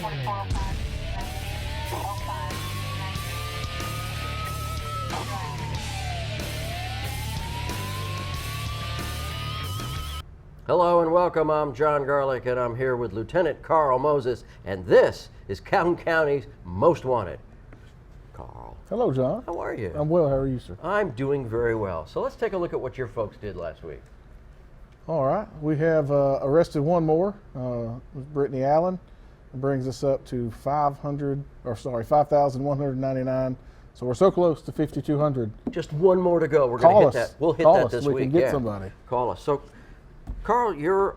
Hello and welcome. I'm Jon Garlick, and I'm here with Lieutenant Carl Moses, and this is Calhoun County's Most Wanted. Carl. Hello, John. How are you? I'm well. How are you, sir? I'm doing very well. So let's take a look at what your folks did last week. All right. We have arrested one more. Brittany Allen. It brings us up to 5,199. So we're so close to 5,200. Just one more to go. We're going to hit that. We'll hit that this week. We can get somebody. Call us. So, Carl, you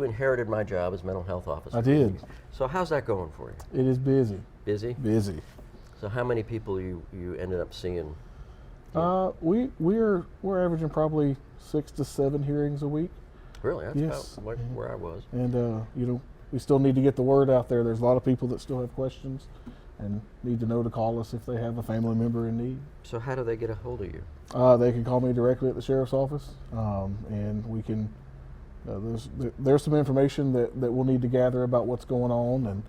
inherited my job as mental health officer. I did. So how's that going for you? It is busy. Busy? Busy. So how many people you ended up seeing? We're averaging probably 6 to 7 hearings a week. Really? That's Yes. about where I was. And we still need to get the word out there. There's a lot of people that still have questions and need to know to call us if they have a family member in need. So how do they get a hold of you? They can call me directly at the sheriff's office, and we can. There's some information that we'll need to gather about what's going on, and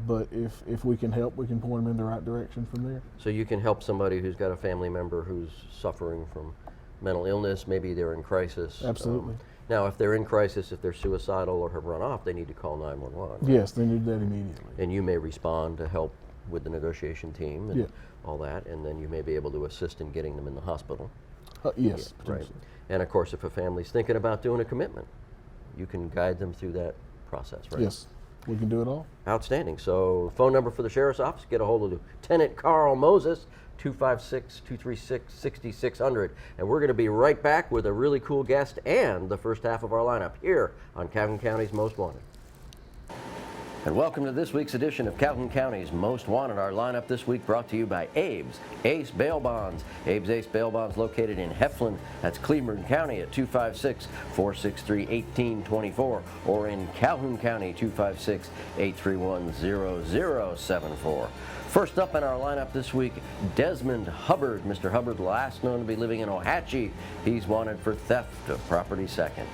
but if we can help, we can point them in the right direction from there. So you can help somebody who's got a family member who's suffering from mental illness. Maybe they're in crisis. Absolutely. Now, if they're in crisis, if they're suicidal or have run off, they need to call 911. Right? Yes, they need that immediately. And you may respond to help with the negotiation team and all that, and then you may be able to assist in getting them in the hospital. Yes. Yeah, right. And of course, if a family's thinking about doing a commitment, you can guide them through that process, right? Yes, we can do it all. Outstanding. So, phone number for the sheriff's office, get a hold of Lieutenant Carl Moses, 256-236-6600. And we're going to be right back with a really cool guest and the first half of our lineup here on Calhoun County's Most Wanted. And welcome to this week's edition of Calhoun County's Most Wanted. Our lineup this week brought to you by Abe's Ace Bail Bonds. Abe's Ace Bail Bonds located in Heflin, that's Cleveland County at 256-463-1824, or in Calhoun County, 256-831-0074. First up in our lineup this week, Desmond Hubbard. Mr. Hubbard, last known to be living in Ohatchee. He's wanted for theft of property second.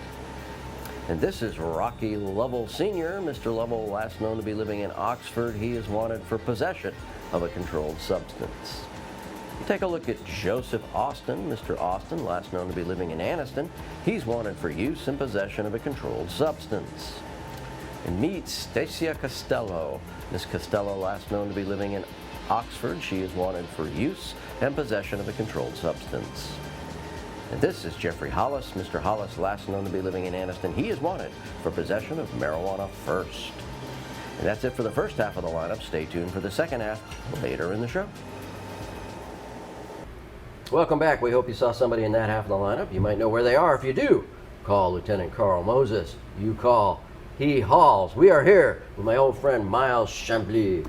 And this is Rocky Lovell Sr. Mr. Lovell, last known to be living in Oxford. He is wanted for possession of a controlled substance. Take a look at Joseph Austin. Mr. Austin, last known to be living in Anniston. He's wanted for use and possession of a controlled substance. And meet Stacia Costello. Miss Costello, last known to be living in Oxford. She is wanted for use and possession of a controlled substance. And this is Jeffrey Hollis. Mr. Hollis, last known to be living in Anniston. He is wanted for possession of marijuana first. And that's it for the first half of the lineup. Stay tuned for the second half later in the show. Welcome back. We hope you saw somebody in that half of the lineup. You might know where they are. If you do, call Lieutenant Carl Moses. You call, he hauls. We are here with my old friend Myles Chamblee.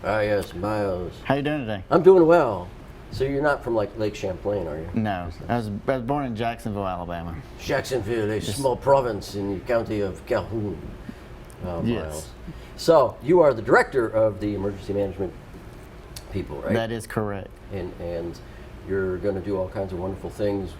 Ah, yes, Myles. How you doing today? I'm doing well. So you're not from like Lake Champlain, are you? No, I was born in Jacksonville, Alabama. Jacksonville, a small province in the county of Calhoun. Yes. Myles. So you are the director of the emergency management people, right? That is correct. And you're going to do all kinds of wonderful things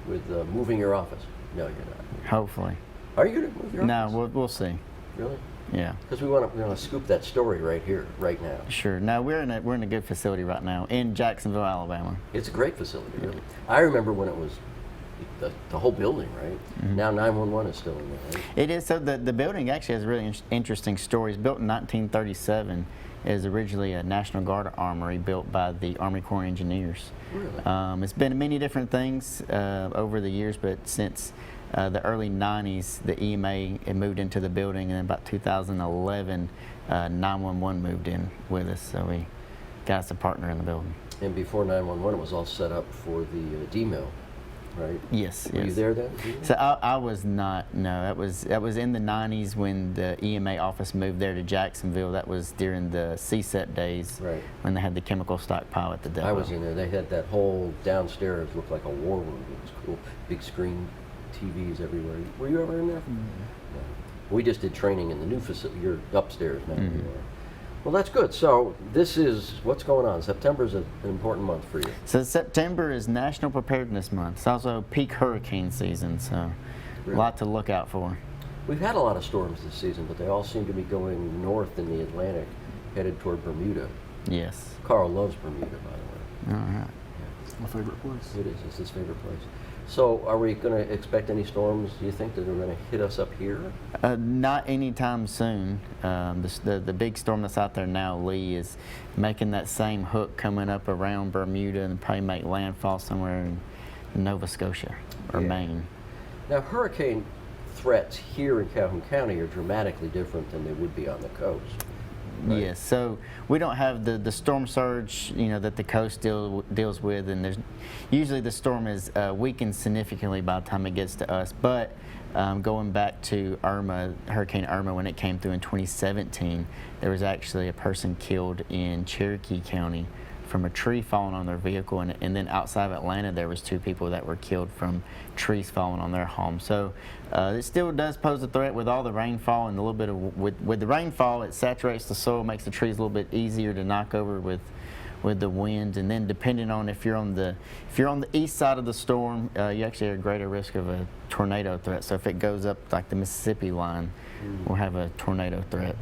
with moving your office. No, you're not. Hopefully. Are you going to move your office? No, we'll see. Really? Yeah. Because we want to scoop that story right here, right now. Sure. No, we're in a good facility right now in Jacksonville, Alabama. It's a great facility, really. I remember when it was the whole building, right? Mm-hmm. Now 911 is still in there, right? It is. So the building actually has a really interesting story. It's built in 1937. It was originally a National Guard armory built by the Army Corps of Engineers. Really? It's been many different things over the years, but since the early 90s, the EMA had moved into the building, and then about 2011, 911 moved in with us, so we got us a partner in the building. And before 911, it was all set up for the D-mill, right? Yes. Were you there then? So I was not. No, that was in the 90s when the EMA office moved there to Jacksonville. That was during the CSEP days, right, when they had the chemical stockpile at the depot. I was in there. They had that whole downstairs looked like a war room. It was cool. Big screen TVs everywhere. Were you ever in there? Mm-hmm. No. We just did training in the new facility. You're upstairs now. Mm-hmm. Well, that's good. So this is what's going on. September is an important month for you. So September is National Preparedness Month. It's also peak hurricane season, so really? A lot to look out for. We've had a lot of storms this season, but they all seem to be going north in the Atlantic, headed toward Bermuda. Yes. Carl loves Bermuda, by the way. All right. My favorite place. It is. It's his favorite place. So are we going to expect any storms, do you think, that are going to hit us up here? Not anytime soon. The big storm that's out there now, Lee, is making that same hook coming up around Bermuda and probably make landfall somewhere in Nova Scotia or Maine. Now, hurricane threats here in Calhoun County are dramatically different than they would be on the coast. Right? Yes, so we don't have the storm surge, that the coast deals with, and there's usually the storm is weakened significantly by the time it gets to us. But going back to Hurricane Irma, when it came through in 2017, there was actually a person killed in Cherokee County from a tree falling on their vehicle, and then outside of Atlanta there was 2 people that were killed from trees falling on their home. So it still does pose a threat with all the rainfall, and a little bit of with the rainfall, it saturates the soil, makes the trees a little bit easier to knock over with the wind. And then depending on if you're on the east side of the storm, you actually have a greater risk of a tornado threat. So if it goes up like the Mississippi line, we'll have a tornado threat.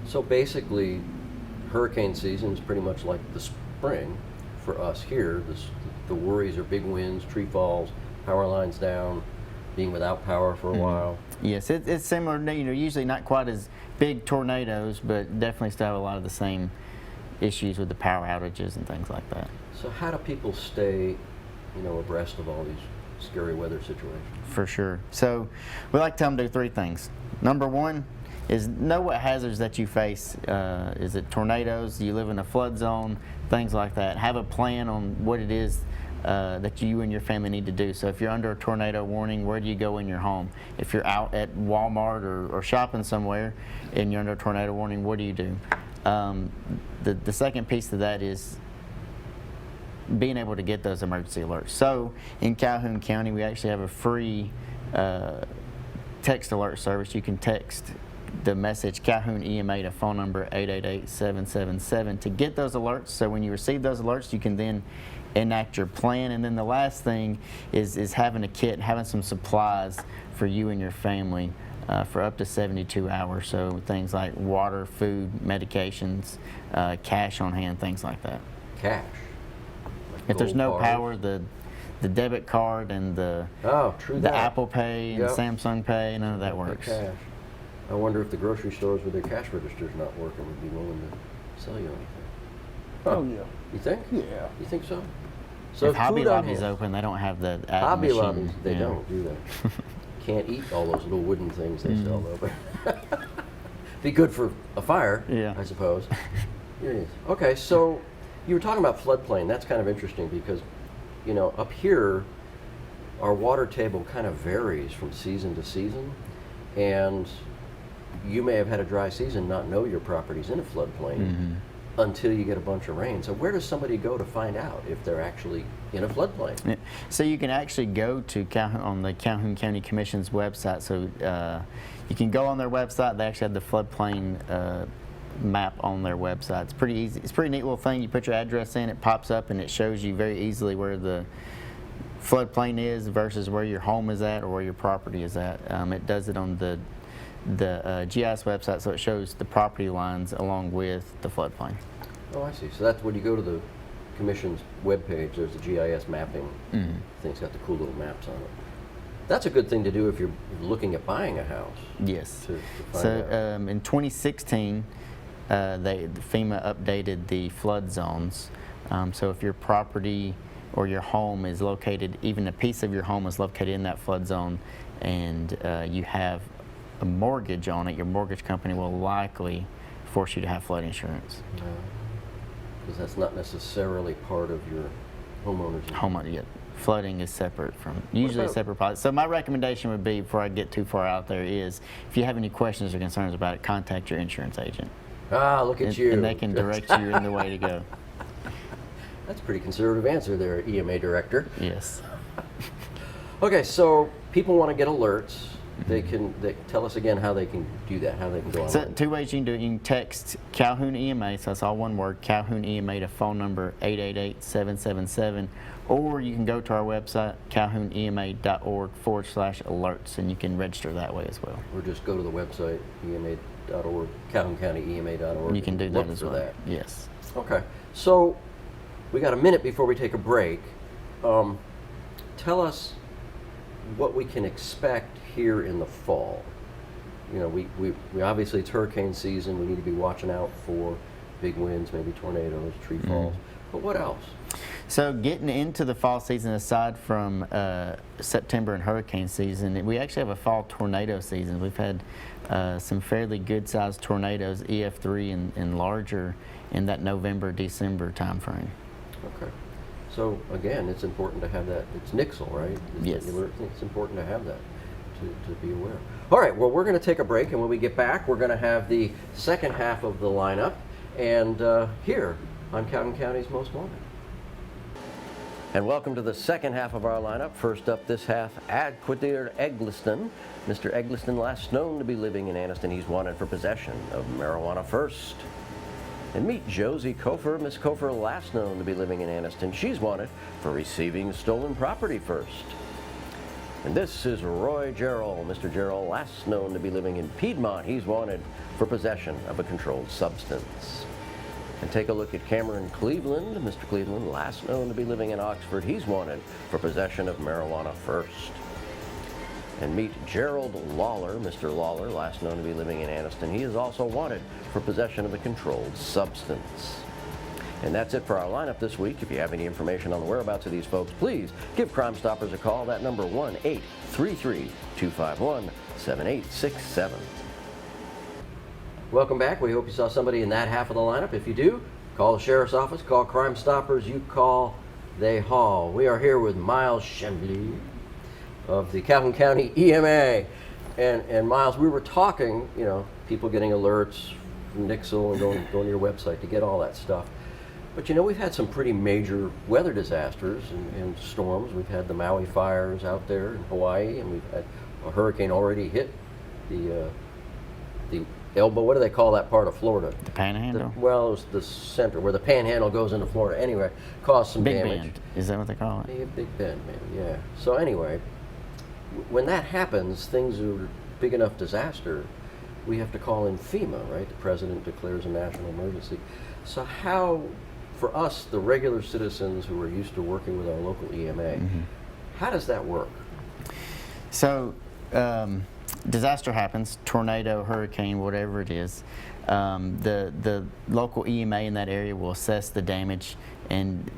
So basically, hurricane season is pretty much like the spring for us here. The worries are big winds, tree falls, power lines down, being without power for a while. Yes, it's similar. Usually not quite as big tornadoes, but definitely still have a lot of the same issues with the power outages and things like that. So how do people stay, abreast of all these scary weather situations? For sure. So we like to tell them to do 3 things. Number 1 is know what hazards that you face. Is it tornadoes? Do you live in a flood zone? Things like that. Have a plan on what it is that you and your family need to do. So if you're under a tornado warning, where do you go in your home? If you're out at Walmart or shopping somewhere and you're under a tornado warning, what do you do? The second piece of that is being able to get those emergency alerts. So in Calhoun County, we actually have a free text alert service. You can text the message Calhoun EMA to phone number 888-777 to get those alerts. So when you receive those alerts, you can then enact your plan. And then the last thing is having a kit, having some supplies for you and your family for up to 72 hours. So things like water, food, medications, cash on hand, things like that. Cash? Like If there's no gold power, the debit card and the Apple Pay and Samsung Pay, none of that works. Cash. I wonder if the grocery stores with their cash registers not working would be willing to sell you anything. Huh. Oh yeah. You think? Yeah. You think so? So if Hobby food on Lobby's hand. open, they don't have the ad Hobby machine. Lobbies, they don't, do they? Can't eat all those little wooden things they sell, though. But be good for a fire, I suppose. Yes. Okay, so you were talking about floodplain. That's kind of interesting because, up here, our water table kind of varies from season to season, and you may have had a dry season, not know your property's in a floodplain until you get a bunch of rain. So where does somebody go to find out if they're actually in a floodplain? Yeah. So you can actually go to on the Calhoun County Commission's website. So you can go on their website. They actually have the floodplain map on their website. It's pretty easy. It's a pretty neat little thing. You put your address in, it pops up, and it shows you very easily where the floodplain is versus where your home is at or where your property is at. It does it on the GIS website, so it shows the property lines along with the floodplain. Oh, I see. So that's when you go to the Commission's webpage, there's the GIS mapping thing. It's got the cool little maps on it. That's a good thing to do if you're looking at buying a house. Yes. To find So out. in 2016, FEMA updated the flood zones. So if your property or your home is located, even a piece of your home is located in that flood zone, and you have a mortgage on it, your mortgage company will likely force you to have flood insurance. Because that's not necessarily part of your homeowner's insurance. Yeah. Flooding is separate from, usually a separate policy. So my recommendation would be, before I get too far out there, is if you have any questions or concerns about it, contact your insurance agent. Ah, look at you. And they can direct you in the way to go. That's a pretty conservative answer there, EMA director. Yes. Okay, so people want to get alerts. tell us again how they can do that, how they can go So online. 2 ways you can do it. You can text Calhoun EMA, so that's all one word, Calhoun EMA, to phone number 888-777, or you can go to our website, calhounema.org/alerts, and you can register that way as well. Or just go to the website, ema.org, calhouncountyema.org. You can do that look as for well. that. Yes. Okay, so we got a minute before we take a break. Tell us what we can expect here in the fall. You know, we obviously it's hurricane season. We need to be watching out for big winds, maybe tornadoes, tree falls. But what else? So getting into the fall season, aside from September and hurricane season, we actually have a fall tornado season. We've had some fairly good-sized tornadoes, EF3 and larger, in that November-December time frame. Okay. So again, it's important to have that. It's Nixle, right? Yes. It's important to have that, to be aware. All right, well, we're going to take a break, and when we get back, we're going to have the second half of the lineup, and here on Calhoun County's Most Wanted. And welcome to the second half of our lineup. First up this half, Adquidir Eggleston. Mr. Eggleston, last known to be living in Anniston. He's wanted for possession of marijuana first. And meet Josie Kofer. Miss Kofer, last known to be living in Anniston. She's wanted for receiving stolen property first. And this is Roy Gerald. Mr. Gerald, last known to be living in Piedmont. He's wanted for possession of a controlled substance. And take a look at Cameron Cleveland. Mr. Cleveland, last known to be living in Oxford. He's wanted for possession of marijuana first. And meet Gerald Lawler. Mr. Lawler, last known to be living in Anniston. He is also wanted for possession of a controlled substance. And that's it for our lineup this week. If you have any information on the whereabouts of these folks, please give Crime Stoppers a call. That number, 1-833-251-7867. Welcome back. We hope you saw somebody in that half of the lineup. If you do, call the Sheriff's Office, call Crime Stoppers, you call, they haul. We are here with Myles Chamblee of the Calhoun County EMA. And Myles, we were talking, you know, people getting alerts from Nixle and going to your website to get all that stuff. But you know, we've had some pretty major weather disasters and storms. We've had the Maui fires out there in Hawaii, and we've had a hurricane already hit the elbow. What do they call that part of Florida? The Panhandle? Well, it was the center where the Panhandle goes into Florida. Anyway, caused some Big damage. Bend. Is that what they call it? Yeah, Big Bend, maybe, yeah. So anyway, when that happens, things are big enough disaster, we have to call in FEMA, right? The president declares a national emergency. So how, for us, the regular citizens who are used to working with our local EMA, how does that work? So, disaster happens, tornado, hurricane, whatever it is. The local EMA in that area will assess the damage, and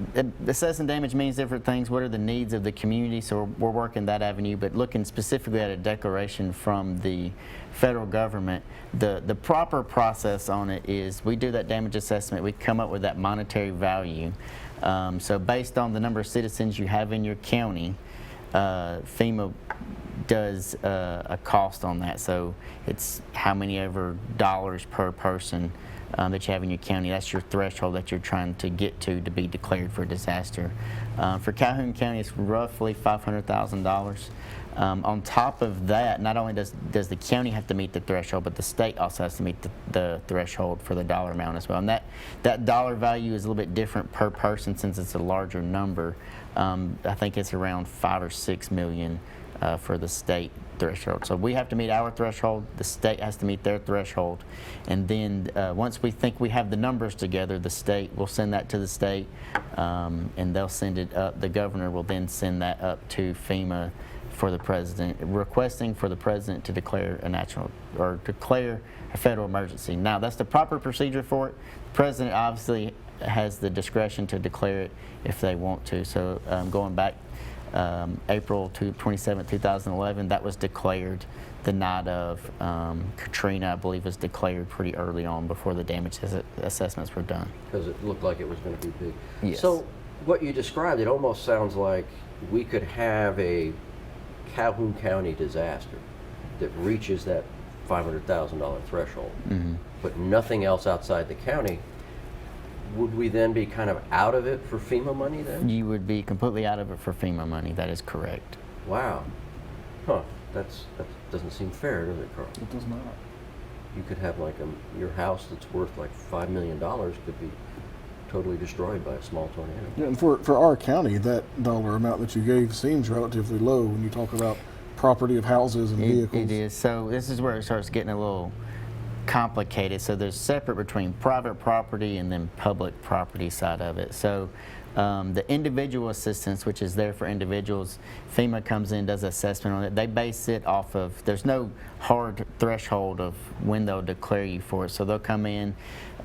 assessing damage means different things. What are the needs of the community? So we're working that avenue, but looking specifically at a declaration from the federal government. The proper process on it is we do that damage assessment, we come up with that monetary value. So based on the number of citizens you have in your county, FEMA does a cost on that. So it's how many ever dollars per person that you have in your county. That's your threshold that you're trying to get to be declared for a disaster. For Calhoun County, it's roughly $500,000. On top of that, not only does the county have to meet the threshold, but the state also has to meet the threshold for the dollar amount as well. And that dollar value is a little bit different per person since it's a larger number. I think it's around 5 or 6 million for the state threshold. So we have to meet our threshold, the state has to meet their threshold, and then once we think we have the numbers together, the state will send that to the state, and they'll send it up. The governor will then send that up to FEMA for the president, requesting for the president to declare a national, or declare a federal emergency. Now, that's the proper procedure for it. The president obviously has the discretion to declare it if they want to. So going back April 27, 2011, that was declared the night of Katrina, I believe, was declared pretty early on before the damage assessments were done. Because it looked like it was going to be big. Yes. So what you described, it almost sounds like we could have a Calhoun County disaster that reaches that $500,000 threshold, but nothing else outside the county. Would we then be kind of out of it for FEMA money then? You would be completely out of it for FEMA money. That is correct. Wow. Huh. that doesn't seem fair, does it, Carl? It does not. You could have like your house that's worth like $5 million could be totally destroyed by a small tornado. Yeah, and for our county, that dollar amount that you gave seems relatively low when you talk about property of houses and vehicles. It is. So this is where it starts getting a little complicated. So there's separate between private property and then public property side of it. So the individual assistance, which is there for individuals, FEMA comes in, does assessment on it. They base it off of, there's no hard threshold of when they'll declare you for it. So they'll come in,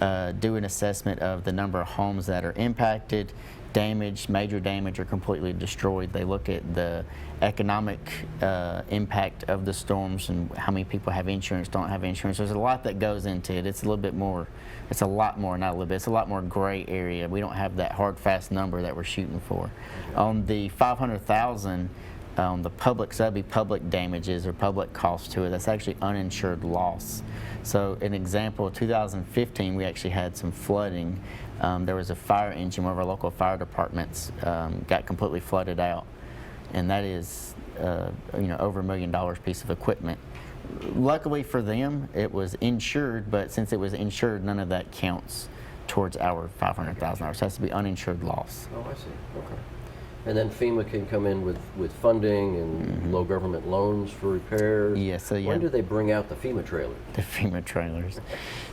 do an assessment of the number of homes that are impacted, damaged, major damage, or completely destroyed. They look at the economic impact of the storms and how many people have insurance, don't have insurance. There's a lot that goes into it. It's a little bit more, it's a lot more, not a little bit, it's a lot more gray area. We don't have that hard, fast number that we're shooting for. Okay. On the 500,000, the public, so that'd be public damages or public costs to it. That's actually uninsured loss. So an example, 2015, we actually had some flooding. There was a fire engine, one of our local fire departments got completely flooded out. And that is, over $1 million piece of equipment. Luckily for them, it was insured, but since it was insured, none of that counts towards our $500,000. So it has to be uninsured loss. Oh, I see. Okay. And then FEMA can come in with funding and low government loans for repairs. Yeah, so yeah. When do they bring out the FEMA trailers? The FEMA trailers.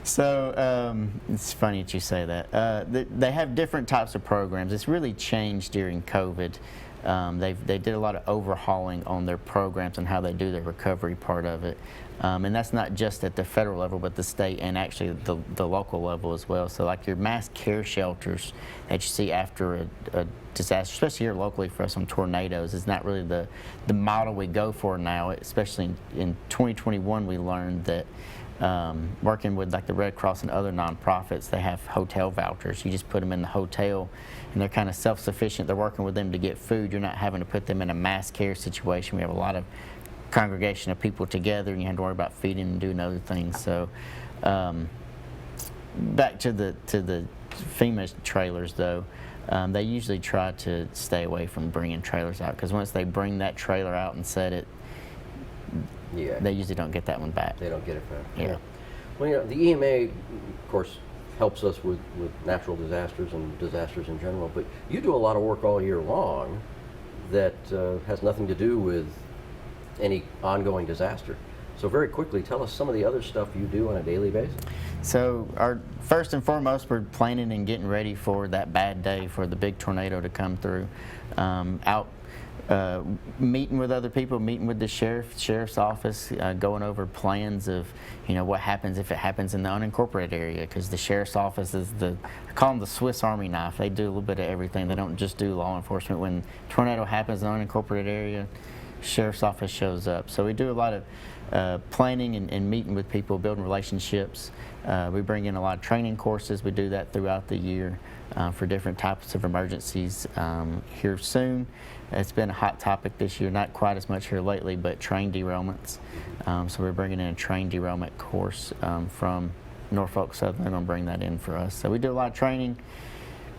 So it's funny that you say that. They have different types of programs. It's really changed during COVID. They did a lot of overhauling on their programs and how they do the recovery part of it. And that's not just at the federal level, but the state and actually the local level as well. So like your mass care shelters that you see after a disaster, especially here locally for us on tornadoes, is not really the model we go for now. Especially in 2021, we learned that working with like the Red Cross and other nonprofits, they have hotel vouchers. You just put them in the hotel and they're kind of self-sufficient. They're working with them to get food. You're not having to put them in a mass care situation. We have a lot of congregation of people together and you have to worry about feeding and doing other things. So back to the FEMA trailers though, they usually try to stay away from bringing trailers out because once they bring that trailer out and set it, yeah, they usually don't get that one back. They don't get it back. Yeah. Well, the EMA, of course, helps us with natural disasters and disasters in general, but you do a lot of work all year long that has nothing to do with any ongoing disaster. So very quickly, tell us some of the other stuff you do on a daily basis. So first and foremost, we're planning and getting ready for that bad day for the big tornado to come through. Meeting with other people, meeting with the sheriff's office, going over plans of, what happens if it happens in the unincorporated area, because the sheriff's office is I call them the Swiss Army knife. They do a little bit of everything. They don't just do law enforcement. When a tornado happens in the unincorporated area, sheriff's office shows up. So we do a lot of planning and meeting with people, building relationships. We bring in a lot of training courses. We do that throughout the year for different types of emergencies here soon. It's been a hot topic this year, not quite as much here lately, but train derailments. So we're bringing in a train derailment course from Norfolk Southern. They're going to bring that in for us. So we do a lot of training,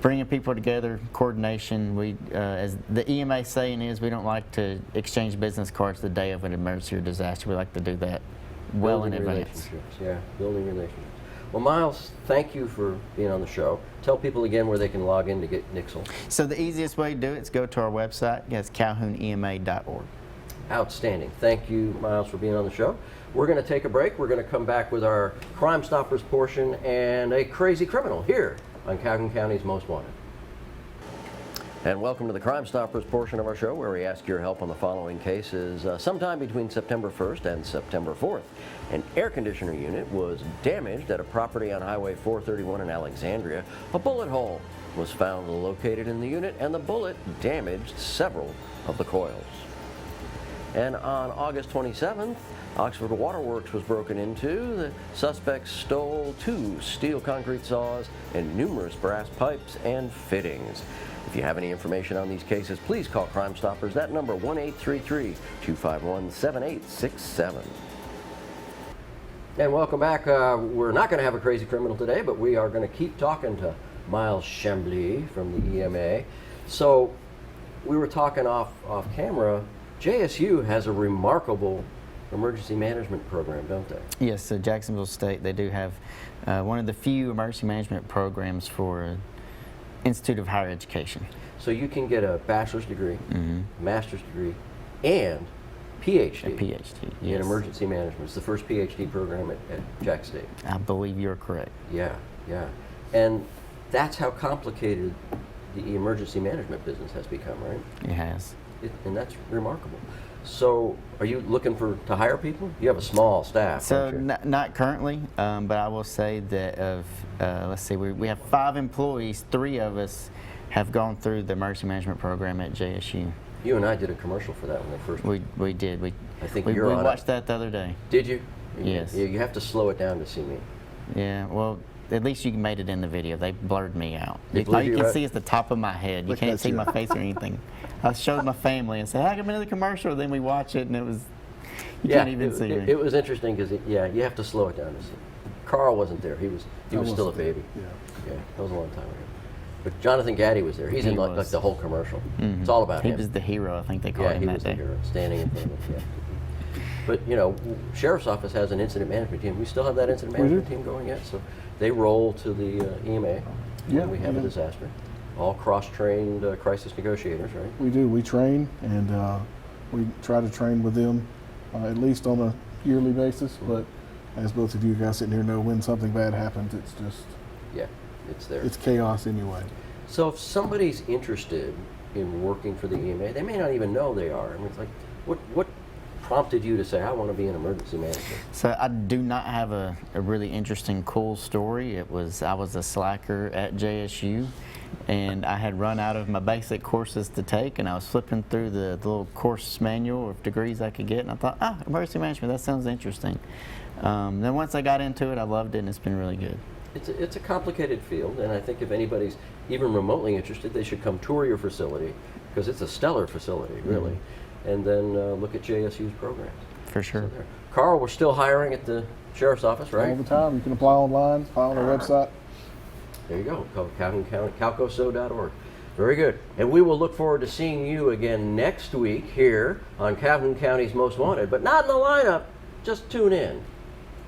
bringing people together, coordination. We, as the EMA saying is, we don't like to exchange business cards the day of an emergency or disaster. We like to do that well in advance. Yeah, building relationships. Well, Myles, thank you for being on the show. Tell people again where they can log in to get Nixle. So the easiest way to do it is go to our website. It's calhounema.org. Outstanding. Thank you, Myles, for being on the show. We're going to take a break. We're going to come back with our Crime Stoppers portion and a crazy criminal here on Calhoun County's Most Wanted. And welcome to the Crime Stoppers portion of our show, where we ask your help on the following cases. Sometime between September 1st and September 4th, an air conditioner unit was damaged at a property on Highway 431 in Alexandria. A bullet hole was found located in the unit, and the bullet damaged several of the coils. And on August 27th, Oxford Waterworks was broken into. The suspects stole 2 steel concrete saws and numerous brass pipes and fittings. If you have any information on these cases, please call Crime Stoppers. That number, 1-833-251-7867. And welcome back. We're not going to have a crazy criminal today, but we are going to keep talking to Myles Chamblee from the EMA. So we were talking off camera JSU has a remarkable emergency management program, don't they? Yes, so Jacksonville State, they do have one of the few emergency management programs for Institute of Higher Education. So you can get a bachelor's degree, master's degree, and PhD. A PhD, In yes. emergency management. It's the first PhD program at Jack State. I believe you're correct. Yeah, yeah. And that's how complicated the emergency management business has become, right? It has. And that's remarkable. So, are you looking to hire people? You have a small staff. So don't you? not currently, but I will say that of let's see, we have 5 employees. 3 of us have gone through the emergency management program at JSU. You and I did a commercial for that when they first. We did. I think we you're on watched it. that the other day. Did you? Yes. You have to slow it down to see me. Yeah. Well, at least you made it in the video. They blurred me out. They All blurred you you can out? see is the top of my head. You Look can't at see you. my face or anything. I showed my family and said, "I got into the commercial." Then we watch it, and it was you can't even see me. It was interesting because you have to slow it down to see. Carl wasn't there. He was still a baby. Yeah, that was a long time ago. But Jonathan Gaddy was there. He's He in like was. the whole commercial. It's all about He him. was the hero. I think they called Yeah, him he that was the day. hero, standing in front of him. Yeah. But Sheriff's Office has an incident management team. We still have that incident We do. management team going yet, so they roll to the EMA when we have a disaster. All cross-trained crisis negotiators, right? We do. We train, and we try to train with them at least on a yearly basis. But as both of you guys sitting here know, when something bad happens, it's just Yeah, it's there. it's chaos anyway. So if somebody's interested in working for the EMA, they may not even know they are. I mean, it's like, what prompted you to say, I want to be an emergency manager? So I do not have a really interesting, cool story. I was a slacker at JSU, and I had run out of my basic courses to take, and I was flipping through the little course manual of degrees I could get, and I thought, emergency management, that sounds interesting. Then once I got into it, I loved it, and it's been really good. It's a complicated field, and I think if anybody's even remotely interested, they should come tour your facility, because it's a stellar facility, really, and then look at JSU's programs. For sure. So there. Carl, we're still hiring at the Sheriff's Office, right? All the time. You can apply online, apply on our website. There you go, Calhoun County, calcoso.org. Very good. And we will look forward to seeing you again next week here on Calhoun County's Most Wanted, but not in the lineup. Just tune in.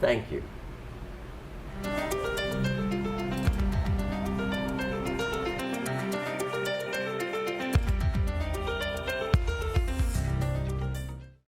Thank you.